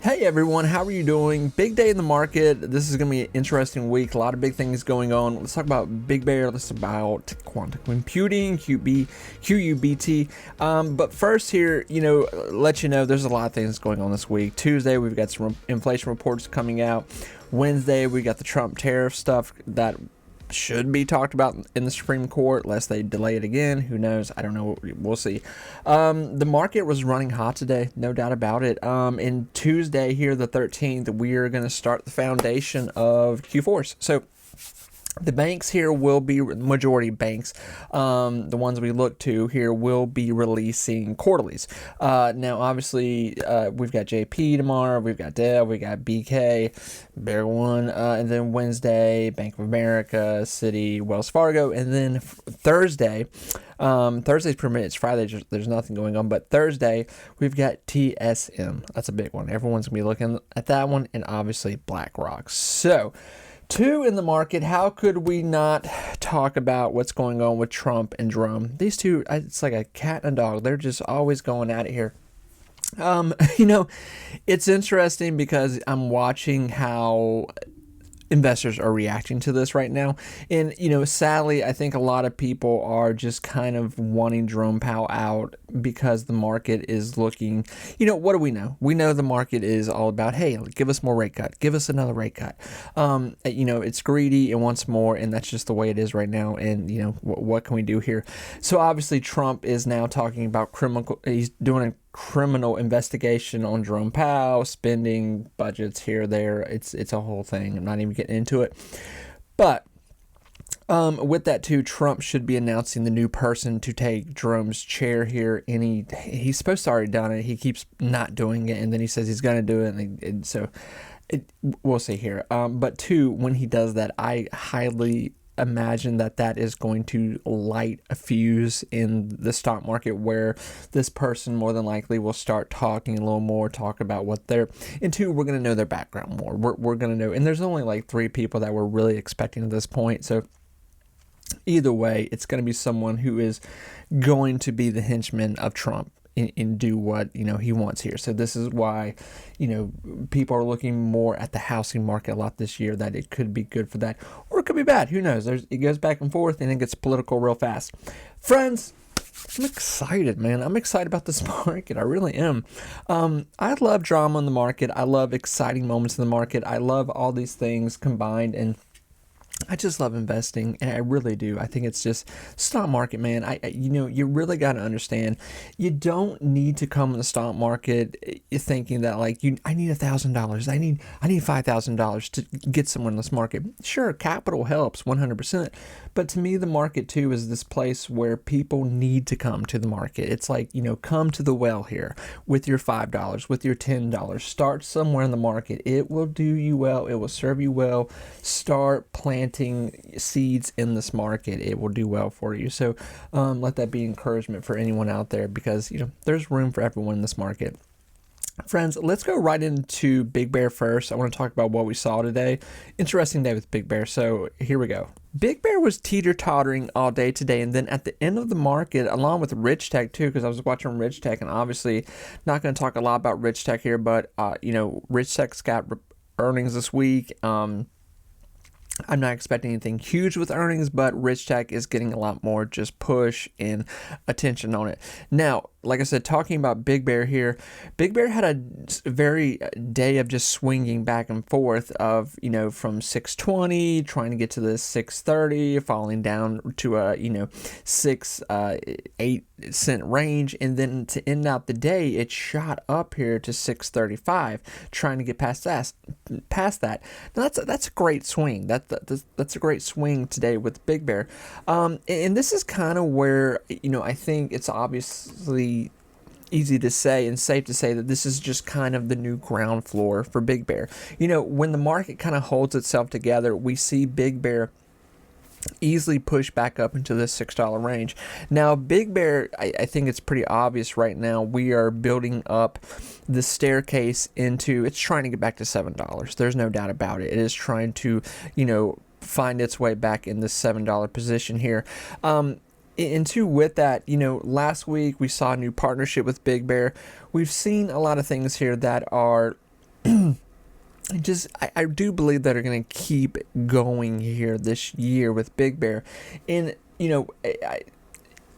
Hey everyone, how are you doing? Big day in the market. This is going to be an interesting week. A lot of big things going on. Let's talk about Big Bear. Let's talk about quantum computing, QUBT. But first here, let you know there's a lot of things going on this week. Tuesday, we've got some inflation reports coming out. Wednesday, we got the Trump tariff stuff that should be talked about in the Supreme Court, lest they delay it again. Who knows? I don't know. We'll see. The market was running hot today, no doubt about it. And Tuesday here, the 13th, we are going to start the foundation of Q4s. So the banks here will be, majority banks, the ones we look to here will be releasing quarterlies. Now, obviously, we've got JP tomorrow, we've got Dell, we got BK, Bear One, and then Wednesday, Bank of America, Citi, Wells Fargo, and then Thursday, Thursday's permitted, it's Friday, there's nothing going on, but Thursday, we've got TSM. That's a big one. Everyone's going to be looking at that one, and obviously BlackRock. So, two in the market. How could we not talk about what's going on with Trump and Jerome? These two, it's like a cat and a dog. They're just always going at it here. It's interesting because I'm watching how investors are reacting to this right now. And, sadly, I think a lot of people are just kind of wanting Jerome Powell out because the market is looking, what do we know? We know the market is all about, hey, give us more rate cut, give us another rate cut. It's greedy and wants more, and that's just the way it is right now. And, what can we do here? So obviously Trump is now talking about he's doing a criminal investigation on Jerome Powell, spending budgets here, there. It's a whole thing. I'm not even getting into it. But with that too, Trump should be announcing the new person to take Jerome's chair here. And he's supposed to already done it. He keeps not doing it, and then he says he's going to do it. And so we'll see here. But two, when he does that, I highly imagine that is going to light a fuse in the stock market, where this person more than likely will start talking a little more, talk about what they're into. We're going to know their background more. We're going to know, and there's only like 3 people that we're really expecting at this point. So either way, it's going to be someone who is going to be the henchman of Trump and do what he wants here. So this is why people are looking more at the housing market a lot this year, that it could be good for that, or it could be bad. Who knows? It goes back and forth, and it gets political real fast. Friends, I'm excited, man. I'm excited about this market. I really am. I love drama in the market. I love exciting moments in the market. I love all these things combined, and I just love investing, and I really do. I think it's just stock market, man. You really got to understand. You don't need to come in the stock market thinking that I need $1,000. I need $5,000 to get somewhere in this market. Sure, capital helps 100%, but to me, the market too is this place where people need to come to the market. It's like come to the well here with your $5, with your $10. Start somewhere in the market. It will do you well. It will serve you well. Start planting seeds in this market. It will do well for you. So let that be encouragement for anyone out there, because there's room for everyone in this market. Friends, let's go right into Big Bear first. I want to talk about what we saw today. Interesting day with Big Bear. So here we go. Big Bear was teeter-tottering all day today, and then at the end of the market, along with Rich Tech too, because I was watching Rich Tech, and obviously not going to talk a lot about Rich Tech here, but Rich Tech's got earnings this week. I'm not expecting anything huge with earnings, but Rich Tech is getting a lot more just push and attention on it. Now, like I said, talking about Big Bear here, Big Bear had a very day of just swinging back and forth of, from 620, trying to get to the 630, falling down to a, 8 cent range. And then to end out the day, it shot up here to 635, trying to get past that. Now that's a great swing. That's a great swing today with Big Bear. And this is kind of where, I think it's obviously easy to say and safe to say that this is just kind of the new ground floor for Big Bear. When the market kind of holds itself together, we see Big Bear easily push back up into the $6 range. Now, Big Bear, I think it's pretty obvious right now, we are building up the staircase into, it's trying to get back to $7. There's no doubt about it. It is trying to, find its way back in the $7 position here. And two, with that, last week we saw a new partnership with Big Bear. We've seen a lot of things here that are I do believe that are going to keep going here this year with Big Bear. And,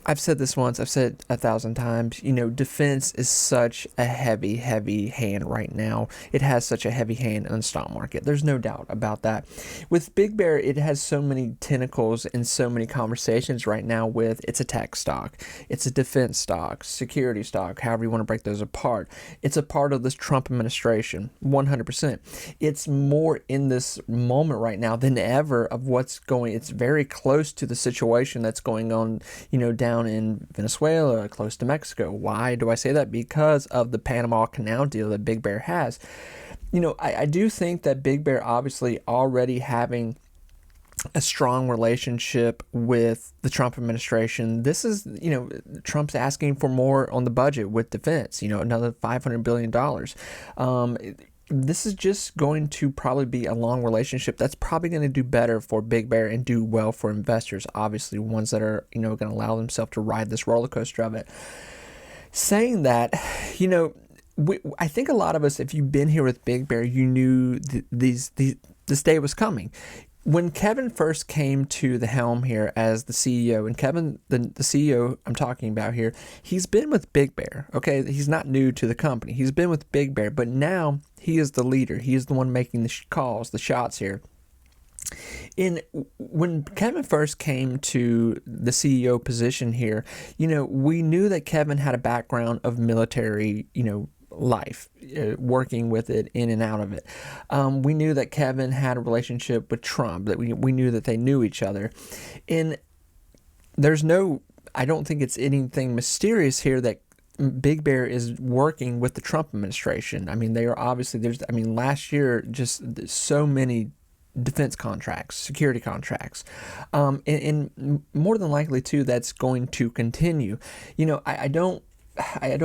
I've said this once, I've said 1,000 times, defense is such a heavy, heavy hand right now. It has such a heavy hand in the stock market. There's no doubt about that. With Big Bear, it has so many tentacles and so many conversations right now with it's a tech stock, it's a defense stock, security stock, however you want to break those apart. It's a part of this Trump administration, 100%. It's more in this moment right now than ever of what's going. It's very close to the situation that's going on, down in Venezuela, close to Mexico. Why do I say that? Because of the Panama Canal deal that Big Bear has. I do think that Big Bear obviously already having a strong relationship with the Trump administration. This is, Trump's asking for more on the budget with defense, another $500 billion. This is just going to probably be a long relationship that's probably going to do better for Big Bear and do well for investors, obviously ones that are, going to allow themselves to ride this roller coaster of it. Saying that, I think a lot of us, if you've been here with Big Bear, you knew this day was coming. When Kevin first came to the helm here as the CEO, and Kevin, the CEO I'm talking about here, he's been with Big Bear, okay? He's not new to the company. He's been with Big Bear, but now he is the leader. He is the one making the calls, the shots here. When Kevin first came to the CEO position here, we knew that Kevin had a background of military, life, working with it, in and out of it. We knew that Kevin had a relationship with Trump, that we knew that they knew each other. And I don't think it's anything mysterious here that Big Bear is working with the Trump administration. I mean, they are obviously, last year, just so many defense contracts, security contracts, and more than likely too, that's going to continue. I don't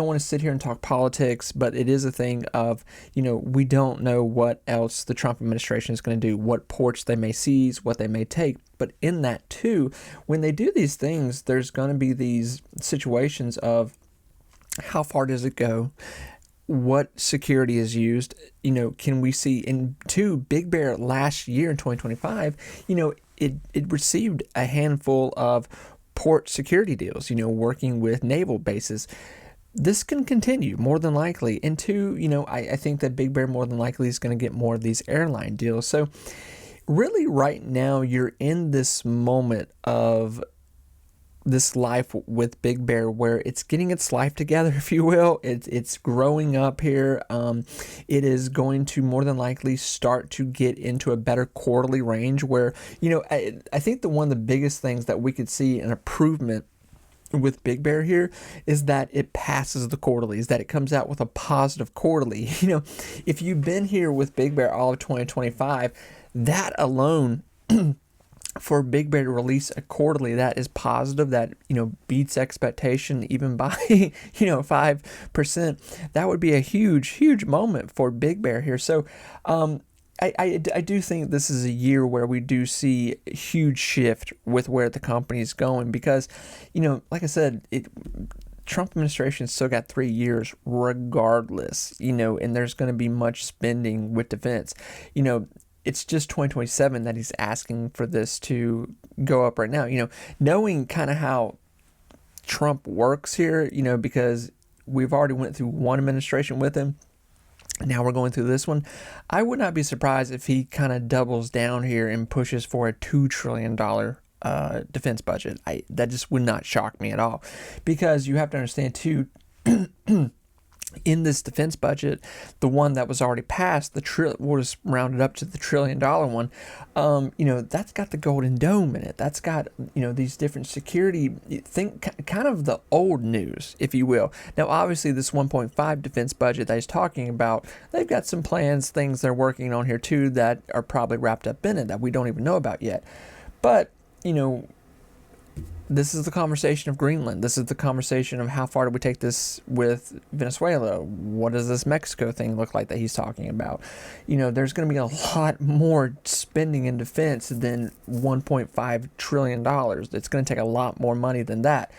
want to sit here and talk politics, but it is a thing of, we don't know what else the Trump administration is going to do, what ports they may seize, what they may take. But in that too, when they do these things, there's going to be these situations of how far does it go? What security is used? Can we see in Big Bear last year in 2025, it received a handful of port security deals, working with naval bases. This can continue more than likely. And two, I think that Big Bear more than likely is going to get more of these airline deals. So really right now you're in this moment of this life with Big Bear where it's getting its life together, if you will. It's growing up here. It is going to more than likely start to get into a better quarterly range where, I think one of the biggest things that we could see an improvement with Big Bear here is that it passes the quarterlies, that it comes out with a positive quarterly. If you've been here with Big Bear all of 2025, that alone for Big Bear to release a quarterly that is positive, that beats expectation even by 5%, that would be a huge moment for Big Bear here. So I do think this is a year where we do see a huge shift with where the company is going because, like I said, Trump administration still got 3 years regardless, and there's going to be much spending with defense. It's just 2027 that he's asking for this to go up right now. Knowing kind of how Trump works here, because we've already went through one administration with him. Now we're going through this one. I would not be surprised if he kind of doubles down here and pushes for a $2 trillion defense budget. That just would not shock me at all, because you have to understand too, in this defense budget, the one that was already passed, we'll just round it up to the $1 trillion one. That's got the Golden Dome in it. That's got, these different security, think kind of the old news, if you will. Now, obviously, this 1.5 defense budget that he's talking about, they've got some plans, things they're working on here too that are probably wrapped up in it that we don't even know about yet. But, this is the conversation of Greenland. This is the conversation of how far do we take this with Venezuela? What does this Mexico thing look like that he's talking about? There's going to be a lot more spending in defense than $1.5 trillion. It's going to take a lot more money than that.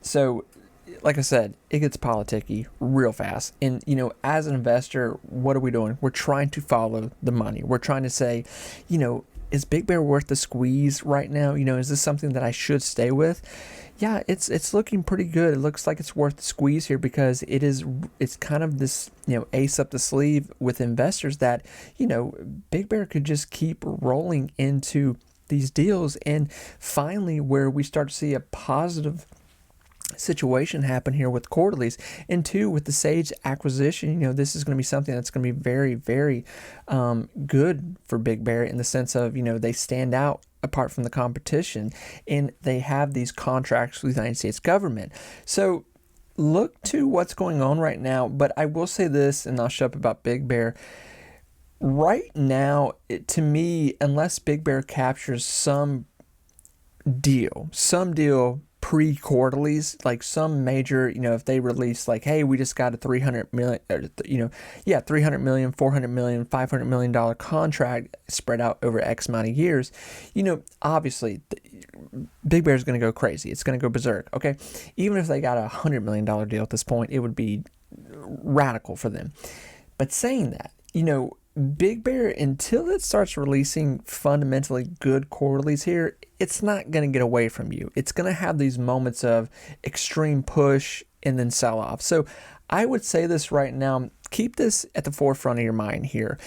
So like I said, it gets politicky real fast. And, as an investor, what are we doing? We're trying to follow the money. We're trying to say, is Big Bear worth the squeeze right now? Is this something that I should stay with? Yeah, it's looking pretty good. It looks like it's worth the squeeze here because it's kind of this, ace up the sleeve with investors that, Big Bear could just keep rolling into these deals, and finally where we start to see a positive situation happen here with quarterlies, and two, with the Sage acquisition, this is going to be something that's going to be very, very good for Big Bear in the sense of, they stand out apart from the competition, and they have these contracts with the United States government. So look to what's going on right now. But I will say this, and I'll shut up about Big Bear. Right now, to me, unless Big Bear captures some deal pre-quarterlies, like some major, if they release like, hey, we just got a 300 million, 300 million, 400 million, $500 million contract spread out over X amount of years, obviously Big Bear is going to go crazy. It's going to go berserk. Okay. Even if they got a $100 million deal at this point, it would be radical for them. But saying that, Big Bear, until it starts releasing fundamentally good quarterlies here, it's not going to get away from you. It's going to have these moments of extreme push and then sell off. So I would say this right now, keep this at the forefront of your mind here.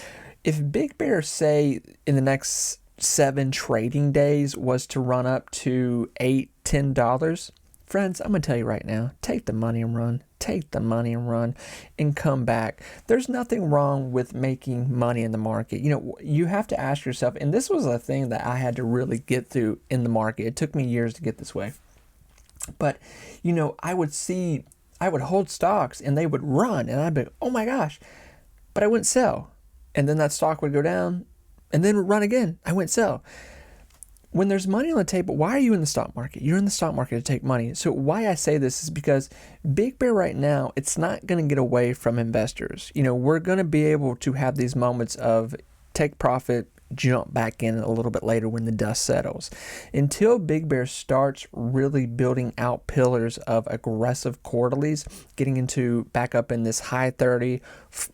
If Big Bear, say, in the next 7 trading days was to run up to $8, $10, friends, I'm going to tell you right now, take the money and run. Take the money and run and come back. There's nothing wrong with making money in the market. You have to ask yourself, and this was a thing that I had to really get through in the market. It took me years to get this way. But, I would hold stocks and they would run and I'd be, oh my gosh, but I wouldn't sell. And then that stock would go down and then run again. I wouldn't sell. When there's money on the table, why are you in the stock market? You're in the stock market to take money. So why I say this is because Big Bear right now, it's not going to get away from investors. We're going to be able to have these moments of take profit, jump back in a little bit later when the dust settles. Until Big Bear starts really building out pillars of aggressive quarterlies, getting into back up in this high 30,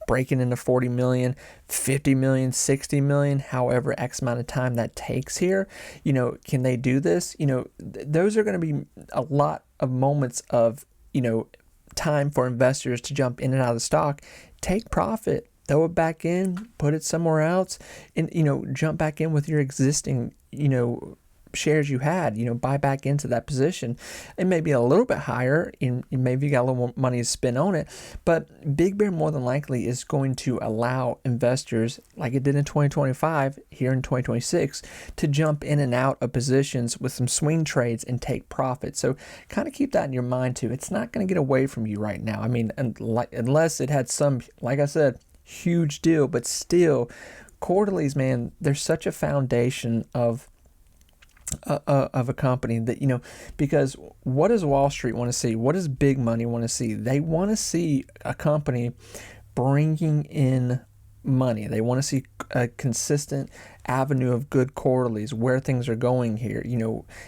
breaking into 40 million, 50 million, 60 million, however X amount of time that takes here, can they do this? Those are going to be a lot of moments of, time for investors to jump in and out of the stock, take profit, throw it back in, put it somewhere else, and, jump back in with your existing, shares you had, buy back into that position. It may be a little bit higher, and maybe you got a little more money to spend on it, but Big Bear more than likely is going to allow investors, like it did in 2025, here in 2026, to jump in and out of positions with some swing trades and take profit. So kind of keep that in your mind too. It's not going to get away from you right now. I mean, unless it had some, like I said, huge deal, but still, quarterlies, man, they're such a foundation of a company that, because what does Wall Street want to see? What does big money want to see? They want to see a company bringing in money. They want to see a consistent avenue of good quarterlies, where things are going here.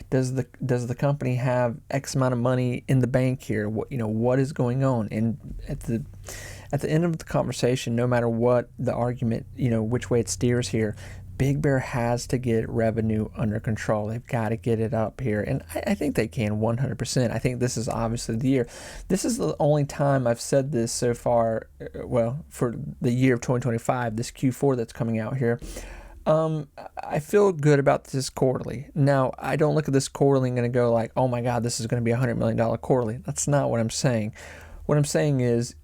Does the company have X amount of money in the bank here? What is going on? And at the end of the conversation, no matter what the argument, which way it steers here, Big Bear has to get revenue under control. They've got to get it up here. And I think they can 100%. I think this is obviously the year. This is the only time I've said this so far, for the year of 2025, this Q4 that's coming out here. I feel good about this quarterly. Now, I don't look at this quarterly and going to go like, oh my God, this is going to be a $100 million quarterly. That's not what I'm saying. What I'm saying is,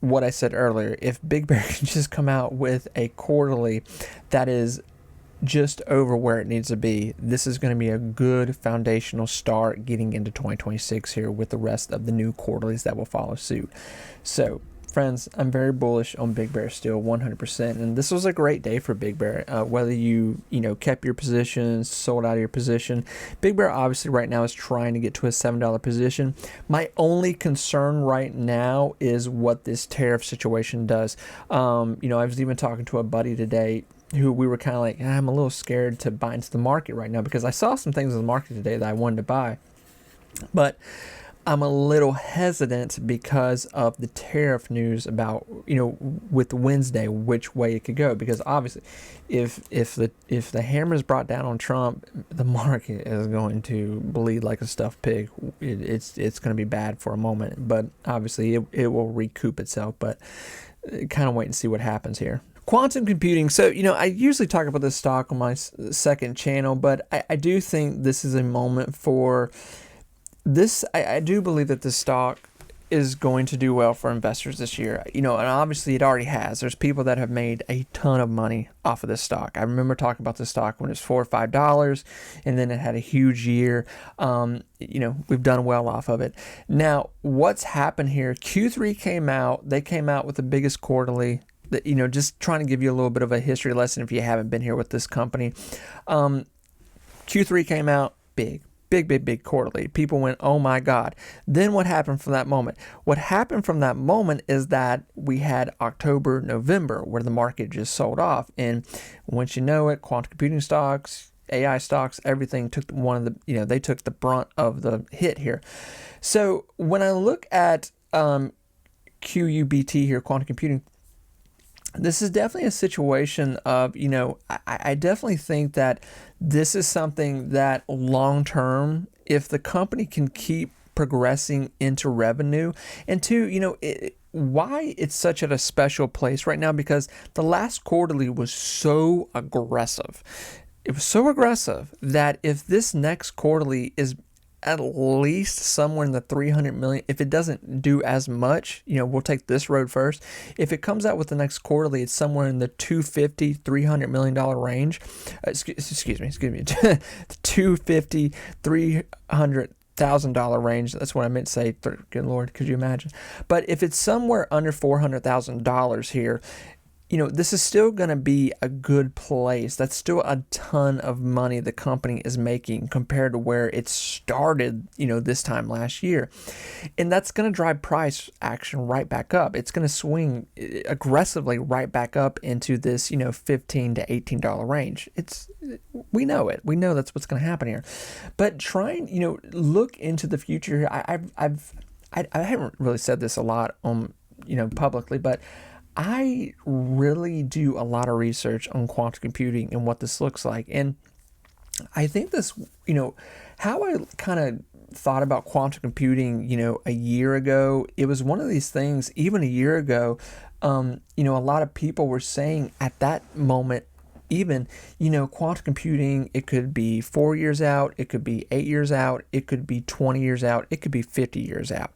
what I said earlier, if Big Bear can just come out with a quarterly that is just over where it needs to be, this is going to be a good foundational start getting into 2026 here with the rest of the new quarterlies that will follow suit. So, friends, I'm very bullish on Big Bear still, 100%. And this was a great day for Big Bear. Whether you kept your positions, sold out of your position, Big Bear obviously right now is trying to get to a $7 position. My only concern right now is what this tariff situation does. I was even talking to a buddy today who we were kind of like, I'm a little scared to buy into the market right now because I saw some things in the market today that I wanted to buy. But I'm a little hesitant because of the tariff news about, with Wednesday, which way it could go. Because obviously, if the hammer is brought down on Trump, the market is going to bleed like a stuffed pig. It's going to be bad for a moment, but obviously it will recoup itself. But kind of wait and see what happens here. Quantum computing. So, I usually talk about this stock on my second channel, but I do think this is a moment for this. I do believe that this stock is going to do well for investors this year. And obviously it already has. There's people that have made a ton of money off of this stock. I remember talking about this stock when it was $4 or $5, and then it had a huge year. We've done well off of it. Now, what's happened here? Q3 came out. They came out with the biggest quarterly. Just trying to give you a little bit of a history lesson if you haven't been here with this company. Q3 came out big quarterly. People went, oh my God. Then what happened from that moment? What happened from that moment is that we had October, November, where the market just sold off. And once you know it, quantum computing stocks, AI stocks, everything took they took the brunt of the hit here. So when I look at QUBT here, quantum computing, this is definitely a situation of, I definitely think that this is something that long term, if the company can keep progressing into revenue, and two, why it's such at a special place right now, because the last quarterly was so aggressive. It was so aggressive that if this next quarterly is at least somewhere in the 300 million. If it doesn't do as much, we'll take this road first. If it comes out with the next quarterly, it's somewhere in the $250-300 million range. Excuse me, $250-300,000 range. That's what I meant to say. Good Lord, could you imagine? But if it's somewhere under $400,000 here, this is still going to be a good place. That's still a ton of money the company is making compared to where it started, this time last year. And that's going to drive price action right back up. It's going to swing aggressively right back up into this, $15 to $18 range. We know it. We know that's what's going to happen here. But trying, look into the future. I haven't really said this a lot on, publicly, but I really do a lot of research on quantum computing and what this looks like. And I think this, how I kind of thought about quantum computing, a year ago, it was one of these things, even a year ago, a lot of people were saying at that moment, even, quantum computing, it could be 4 years out, it could be 8 years out, it could be 20 years out, it could be 50 years out.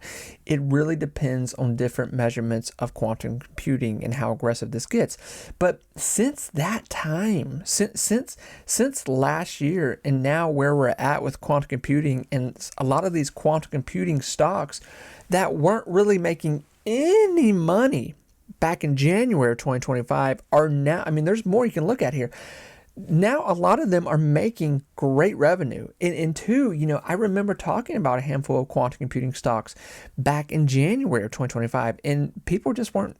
It really depends on different measurements of quantum computing and how aggressive this gets. But since that time, since last year, and now where we're at with quantum computing, and a lot of these quantum computing stocks that weren't really making any money back in January of 2025 are now, there's more you can look at here. Now, a lot of them are making great revenue. And two, I remember talking about a handful of quantum computing stocks back in January of 2025, and people just weren't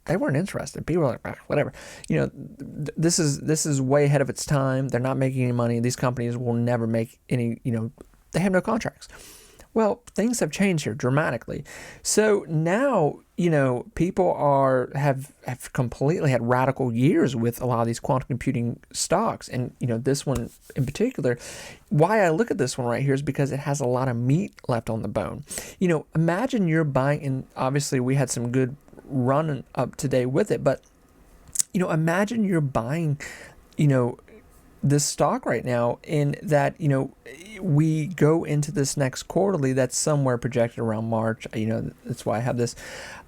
interested. People were like, whatever. This is way ahead of its time. They're not making any money. These companies will never make any, they have no contracts. Well, things have changed here dramatically. So now, people have completely had radical years with a lot of these quantum computing stocks. And, this one in particular, why I look at this one right here is because it has a lot of meat left on the bone. Imagine you're buying, and obviously we had some good run up today with it, but, imagine you're buying, this stock right now, in that, we go into this next quarterly that's somewhere projected around March. That's why I have this.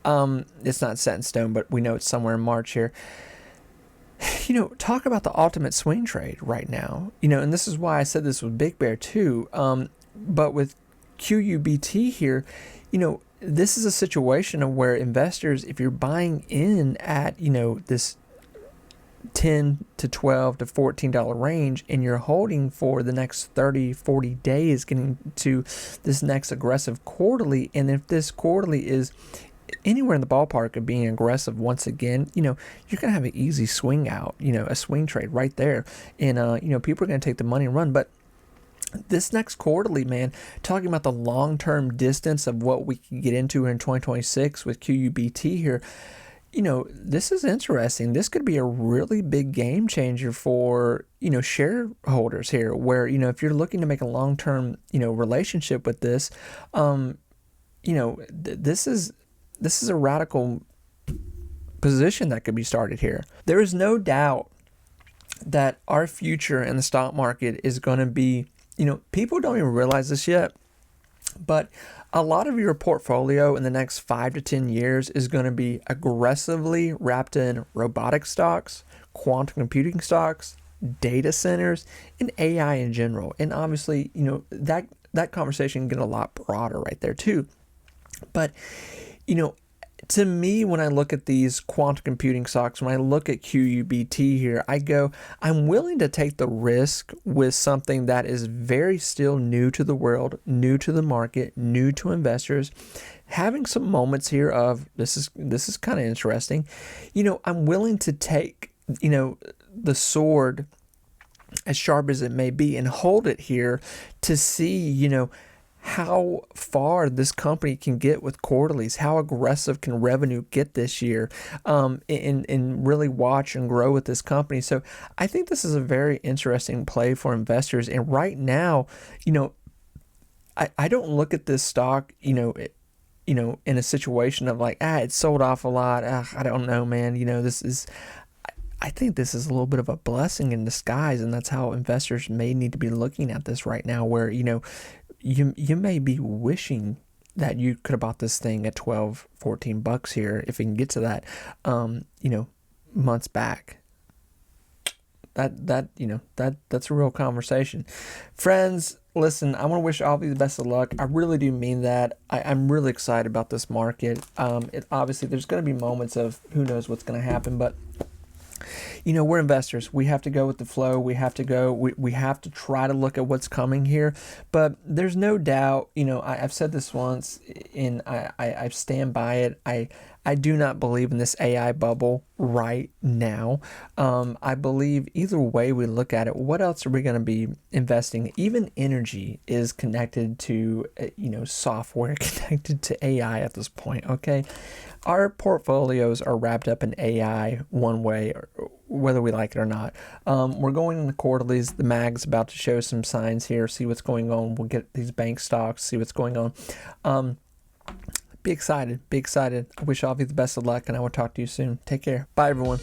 It's not set in stone, but we know it's somewhere in March here. Talk about the ultimate swing trade right now. And this is why I said this with Big Bear too. But with QUBT here, this is a situation of where investors, if you're buying in at, this $10 to $12 to $14 range, and you're holding for the next 30-40 days getting to this next aggressive quarterly, and if this quarterly is anywhere in the ballpark of being aggressive once again, you're gonna have an easy swing out, a swing trade right there, and people are gonna take the money and run. But This next quarterly, man, talking about the long-term distance of what we can get into in 2026 with QUBT here, this is interesting. This could be a really big game changer for, shareholders here, where, if you're looking to make a long-term, relationship with this, this is a radical position that could be started here. There is no doubt that our future in the stock market is going to be, people don't even realize this yet, but a lot of your portfolio in the next 5 to 10 years is going to be aggressively wrapped in robotic stocks, quantum computing stocks, data centers, and AI in general. And obviously, that conversation can get a lot broader right there too. But, to me, when I look at these quantum computing stocks, when I look at QUBT here, I'm willing to take the risk with something that is very still new to the world, new to the market, new to investors, having some moments here of this is kind of interesting. I'm willing to take, the sword, as sharp as it may be, and hold it here to see, how far this company can get with quarterlies, how aggressive can revenue get this year, and really watch and grow with this company. So I think this is a very interesting play for investors. And right now, I don't look at this stock, in a situation of like, it's sold off a lot. I don't know, man. I think this is a little bit of a blessing in disguise, and that's how investors may need to be looking at this right now, where, you may be wishing that you could have bought this thing at $12-14 here if we can get to that, months back. That's a real conversation. Friends, listen, I want to wish all of you the best of luck. I really do mean that. I'm really excited about this market. Obviously, there's going to be moments of who knows what's going to happen, but we're investors. We have to go with the flow. We have to try to look at what's coming here. But there's no doubt, I've said this once, and I stand by it. I do not believe in this AI bubble right now. I believe either way we look at it, what else are we going to be investing? Even energy is connected to, software connected to AI at this point, okay? Our portfolios are wrapped up in AI one way, or whether we like it or not. We're going in the quarterlies. The mag's about to show some signs here, see what's going on. We'll get these bank stocks, see what's going on. Be excited. I wish all of you the best of luck, and I will talk to you soon. Take care. Bye, everyone.